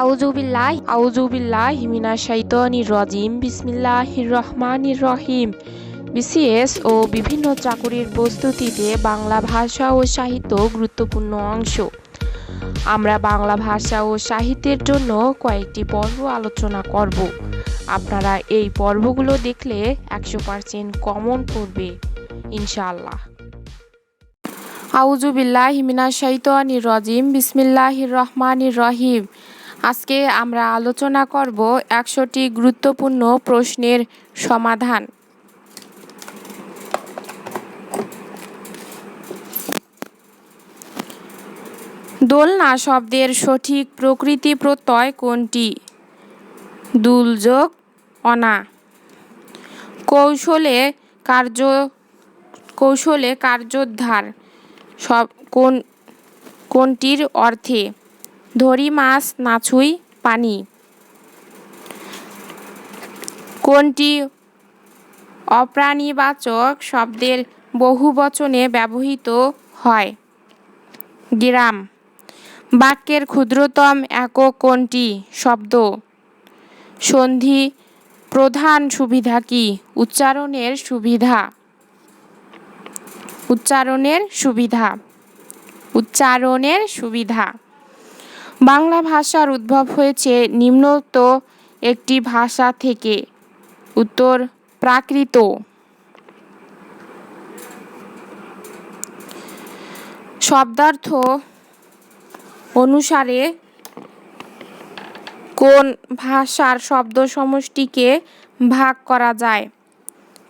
আউযুবিল্লাহি মিনাশ শাইতানির রাজিম। বিসমিল্লাহির রহমানির রহিম। বিসিএস ও বিভিন্ন চাকুরির প্রস্তুতিতে বাংলা ভাষা ও সাহিত্য গুরুত্বপূর্ণ অংশ। আমরা বাংলা ভাষা ও সাহিত্যের জন্য কয়েকটি পর্ব আলোচনা করব। আপনারা এই পর্বগুলো দেখলে 100% কমন করবে ইনশাআল্লাহ। আউযুবিল্লাহি মিনাশ শাইতানির রাজিম। বিসমিল্লাহির রহমানির রহিম। আজকে আমরা আলোচনা করব 100টি গুরুত্বপূর্ণ প্রশ্নের সমাধান। দোলনা শব্দের সঠিক প্রকৃতি প্রত্যয় কোনটি? দুল যোগ অনা। কৌশলে কার্যোদ্ধার কোনটির অর্থে? ধরি মাছ নাছুই পানি। কোনটি অপ্রাণীবাচক শব্দের বহুবচনে ব্যবহৃত হয়? গ্রাম। বাক্যের ক্ষুদ্রতম একক কোনটি? শব্দ। সন্ধি প্রধান সুবিধা কি? উচ্চারণের সুবিধা। বাংলা ভাষার উদ্ভব হয়েছে নিম্নোক্ত একটি ভাষা থেকে। উত্তর প্রাকৃত। শব্দার্থ অনুসারে কোন ভাষার শব্দ সমষ্টিকে ভাগ করা যায়?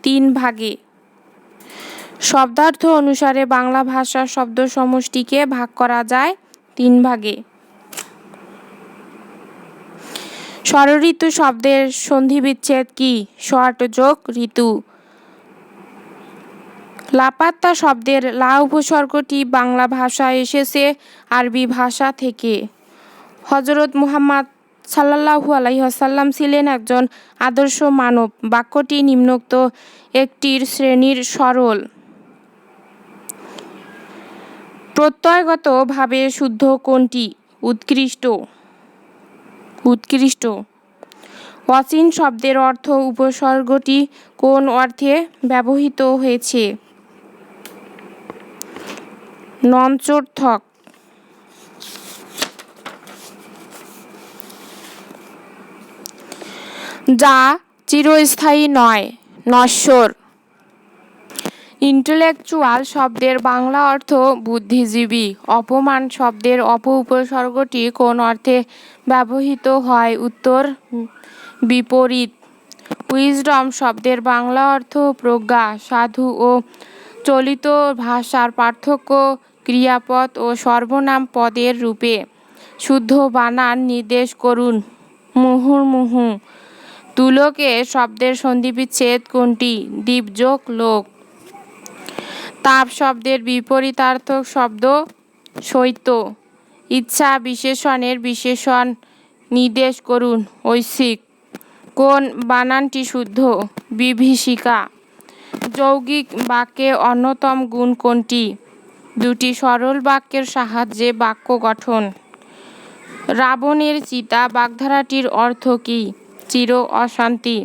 3 ভাগে। শব্দার্থ অনুসারে বাংলা ভাষার শব্দ সমষ্টিকে ভাগ করা যায় 3 ভাগে। ষড়ঋতু শব্দের সন্ধিবিচ্ছেদ কি? ষট যোগ ঋতু। লাপাত্তা শব্দের লা উপসর্গটি বাংলা ভাষায় এসেছে আরবি ভাষা থেকে। হযরত মুহাম্মদ সাল্লাল্লাহু আলাইহি ওয়াসাল্লাম ছিলেন একজন আদর্শ মানব। বাক্যটি নিম্নোক্ত একটির শ্রেণীর সরল। প্রত্যয়গতভাবে শুদ্ধ কোনটি? উৎকৃষ্ট। অচিন শব্দের অর্থ উপসর্গটি কোন অর্থে ব্যবহৃত হয়েছে? নঞ্চর্থক। যা চিরস্থায়ী নয়, নশ্বর। ইন্টেলেকচুয়াল শব্দের বাংলা অর্থ বুদ্ধিজীবী। অপমান শব্দের উপসর্গটি কোন অর্থে ব্যবহৃত হয়? উত্তর বিপরীত। উইজডম শব্দের বাংলা অর্থ প্রজ্ঞা। সাধু ও চলিত ভাষার পার্থক্য ক্রিয়াপদ ও সর্বনাম পদের রূপে। শুদ্ধ বানান নির্দেশ করুন। মুহুর্মুহু। তুলোকে শব্দের সন্ধিবিচ্ছেদ কোনটি? দ্বীপ যোগ লোক। তাপ শব্দের বিপরীতার্থক শব্দ শৈত্য। ইচ্ছা বিশেষণের বিশেষণ নির্দেশ করুন। ঐচ্ছিক। কোন বানানটি শুদ্ধ? বিভীষিকা। যৌগিক বাক্যে অন্যতম গুণ কোনটি? দুটি সরল বাক্যের সাহায্যে বাক্য গঠন। রাবণের চিতা বাগধারাটির অর্থ কি? চির অশান্তি।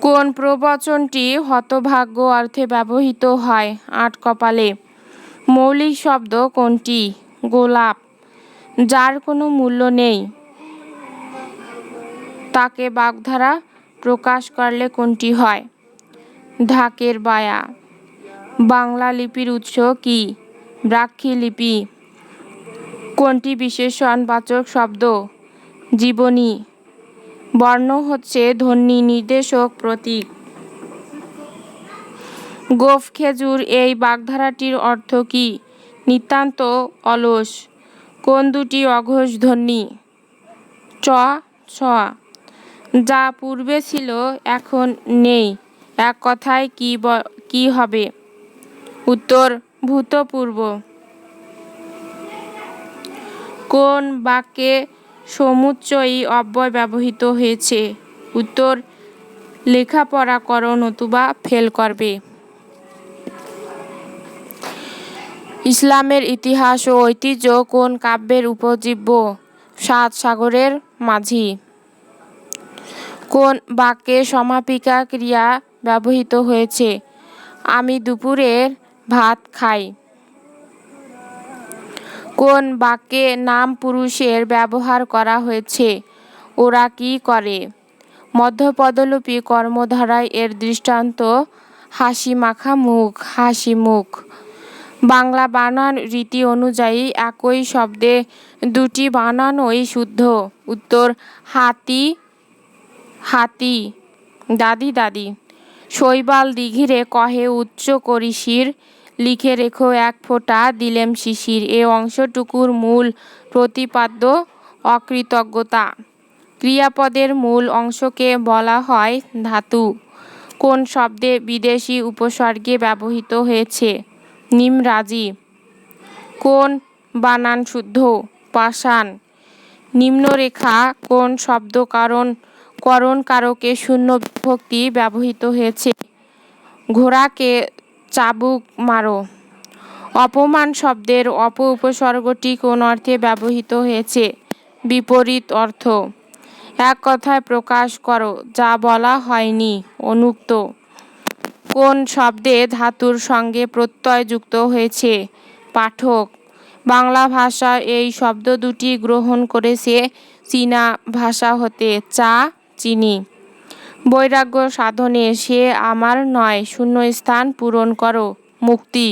কোন প্রবচনটি হতভাগ্য অর্থে ব্যবহৃত হয়? 8 কপালে। মৌলিক শব্দ কোনটি? গোলাপ। যার কোনো মূল্য নেই তাকে বাগধারা প্রকাশ করলে কোনটি হয়? ঢাকের বায়া। বাংলা লিপির উৎস কি? ব্রাহ্মী লিপি। কোনটি বিশেষণবাচক শব্দ? জীবনী। বর্ণ হচ্ছে ধ্বনি নির্দেশক প্রতীক। গোঁফ খেজুর এই বাগধারাটির অর্থ কি? নিতান্ত অলস। কোন দুটি অঘোষ ধ্বনি? চ ছ। যা পূর্বে ছিল এখন নেই, এক কথায় কি হবে? উত্তর ভূতপূর্ব। কোন বাক্যে সমুচ্চয়ী অব্যয় ব্যবহৃত হয়েছে? উত্তর লেখাপড়া করো নতুবা ফেল করবে। ইসলামের ইতিহাস ও ঐতিহ্য কোন কাব্যের উপজীব্য? সাত সাগরের মাঝি। কোন বাক্যে সমাপিকা ক্রিয়া ব্যবহৃত হয়েছে? আমি দুপুরের ভাত খাই। কোন বাক্যে নাম পুরুষের ব্যবহার করা হয়েছে? ওরা কি করে? মধ্যপদলোপী কর্মধারায় এর দৃষ্টান্ত হাসি মাখা মুখ, হাসি মুখ। বাংলা বানান রীতি অনুযায়ী একই শব্দে দুটি বানানই শুদ্ধ। উত্তর হাতি, হাতি। দাদি, দাদি। শৈবাল দিঘিরে কহে উচ্চ করি শির, লিখে রেখো এক ফোঁটা দিলেম শিশির। এ অংশটুকুর মূল প্রতিপাদ্য অকৃতজ্ঞতা। ক্রিয়াপদের মূল অংশকে বলা হয় ধাতু। কোন শব্দে বিদেশি উপসর্গে ব্যবহৃত হয়েছে? নিমরাজি। কোন বানান শুদ্ধ? পাষাণ। নিম্নরেখা কোন শব্দ করণ কারকে শূন্য বিভক্তি ব্যবহৃত হয়েছে? ঘোড়াকে চাবুক মারো। অপমান শব্দের অপ উপসর্গটি কোন অর্থে ব্যবহৃত হয়েছে? বিপরীত অর্থ। এক কথায় প্রকাশ করো যা বলা হয়নি। অনুক্ত। কোন শব্দে ধাতুর সঙ্গে প্রত্যয় যুক্ত হয়েছে? পাঠক। বাংলা ভাষা এই শব্দ দুটি গ্রহণ করেছে চীনা ভাষা হতে। চা, চিনি। বৈরাগ্য সাধনে সে আমার নয় শূন্যস্থান পূরণ করো। মুক্তি।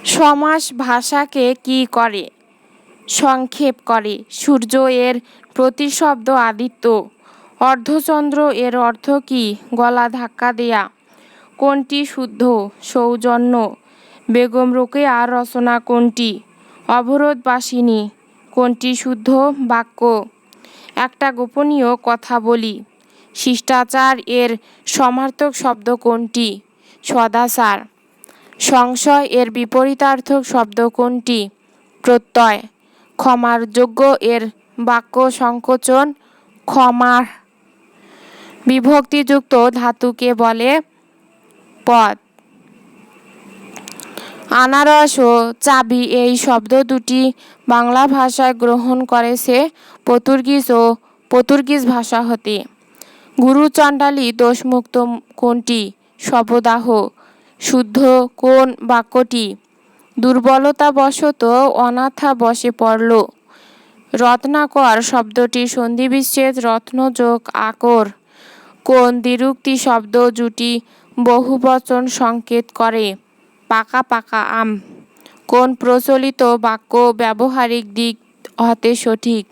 সমাস ভাষাকে কি করে? সংক্ষেপ করে। সূর্য এর প্রতিশব্দ আদিত্য। অর্ধচন্দ্র এর অর্থ কি? গলা ধাক্কা দেয়া। কোনটি শুদ্ধ? সৌজন্য। বেগম রোকেয়ার রচনা কোনটি? অবরোধবাসিনী। কোনটি শুদ্ধ বাক্য? একটা গোপনীয় কথা বলি। শিষ্টাচার এর সমার্থক শব্দ কোনটি? সদাচার। সংশয় এর বিপরীতার্থক শব্দ কোনটি? প্রত্যয়। ক্ষমার যোগ্য এর বাক্য সংকোচন ক্ষমার। বিভক্তিযুক্ত ধাতুকে বলে পদ। আনারস ও চাবি এই শব্দ দুটি বাংলা ভাষায় গ্রহণ করেছে পর্তুগিজ ভাষা হতে। গুরু চণ্ডালী দোষমুক্ত কোনটি? শবদাহ। শুদ্ধ কোন বাক্যটি? দুর্বলতাবশত অনাথা বসে পড়ল। রত্নাকর শব্দটির সন্ধিবিচ্ছেদ রত্ন যোগ আকর। কোন দ্বিরুক্তি শব্দ জুটি বহুবচন সংকেত করে? পাকা পাকা আম। কোন প্রচলিত বাক্য ব্যবহারিক দিক হতে সঠিক?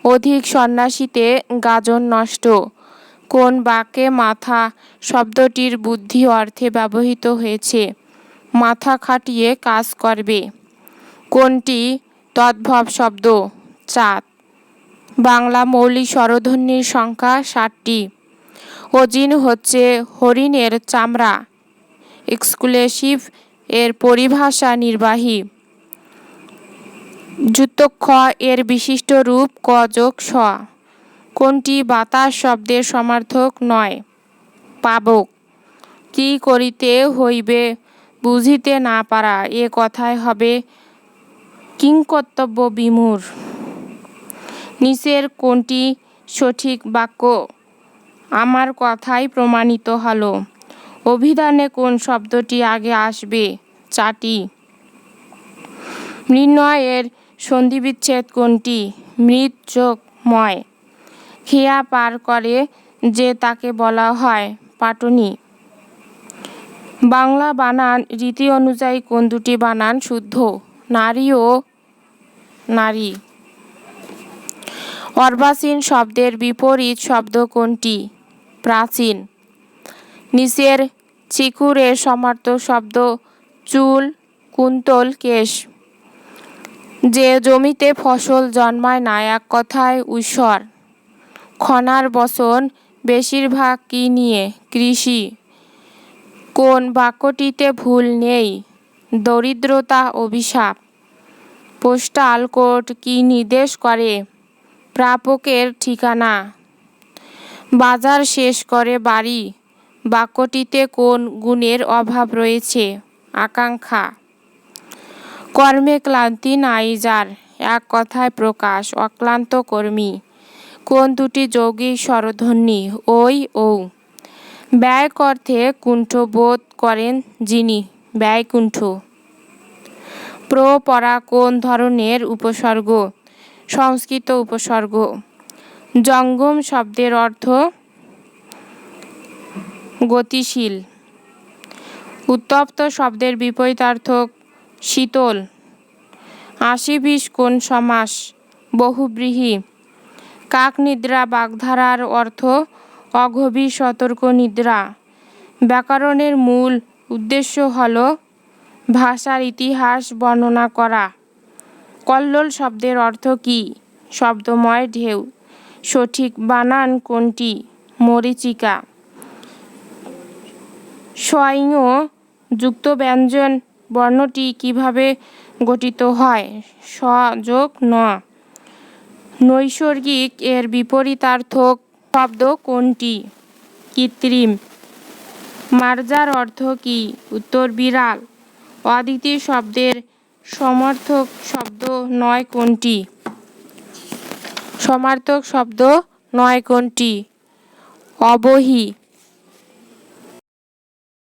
অধিক সন্ন্যাসীতে গাজন নষ্ট। কোন বাক্যে মাথা শব্দটির বুদ্ধি অর্থে ব্যবহৃত হয়েছে? মাথা খাটিয়ে কাজ করবে। কোনটি তদ্ভব শব্দ? চাঁদ। বাংলা মৌলিক স্বরধ্বনির সংখ্যা 7টি। অজিন হচ্ছে হরিণের চামড়া। এক্সক্লুসিভ এর পরিভাষা নির্বাহী। যুক্তক্ষ এর বিশিষ্ট রূপ ক যোগ স। কোনটি বাতাস শব্দের সমার্থক নয়? পাবক। কি করিতে হইবে বুঝিতে না পারা এ কথায় হবে কিংকর্তব্য বিমূঢ়। নিচের কোনটি সঠিক বাক্য? আমার কথাই প্রমাণিত হলো। অভিধানে কোন শব্দটি আগে আসবে? চাটি। মৃন্ময় এর সন্ধিবিচ্ছেদ কোনটি? মৃৎ যোগ ময়। খেয়া পার করে যে তাকে বলা হয় পাটনি। বাংলা বানান রীতি অনুযায়ী কোন দুটি বানান শুদ্ধ? নারী ও নারী। অর্বাচীন শব্দের বিপরীত শব্দ কোনটি? প্রাচীন। নিচের চিকুরের সমার্থক শব্দ চুল, কুন্তল, কেশ। যে জমিতে ফসল জন্মায় না এক কথায় ঊষর। খনার বচন বেশিরভাগ কি নিয়ে? কৃষি। কোন বাক্যটিতে ভুল নেই? দরিদ্রতা অভিশাপ। পোস্টাল কোড কি নির্দেশ করে? প্রাপকের ঠিকানা। বাজার শেষ করে বাড়ি বাক্যটিতে কোন গুণের অভাব রয়েছে? আকাঙ্ক্ষা। কর্মে ক্লান্তি নাই যার, এক কথায় প্রকাশ অক্লান্ত কর্মী। কোন দুটি যৌগিক স্বরধ্বনি? ওই ও। ব্যয় অর্থে কুণ্ঠ বোধ করেন যিনি, ব্যয়কুণ্ঠ। পরা কোন ধরনের উপসর্গ? সংস্কৃত উপসর্গ। জঙ্গম শব্দের অর্থ গতিশীল। উত্তপ্ত শব্দের বিপরীতার্থক শীতল। ৮০-২০ কোন সমাস? বহুব্রীহি। কাকনিদ্রা বাগধারার অর্থ অগভীর সতর্ক নিদ্রা। ব্যাকরণের মূল উদ্দেশ্য হল ভাষার ইতিহাস বর্ণনা করা। কল্লোল শব্দের অর্থ কী? শব্দময় ঢেউ। সঠিক বানান কোনটি? মরীচিকা। স্বইং যুক্ত ব্যঞ্জন বর্ণটি কিভাবে গঠিত হয়? স যোগ ন। নৈসর্গিক এর বিপরীতার্থক শব্দ কোনটি? কৃত্রিম। মার্জার অর্থ কী? উত্তর বিড়াল। অদিতি শব্দের সমার্থক শব্দ নয় কোনটি? সমার্থক শব্দ নয় কোনটি? অবহি।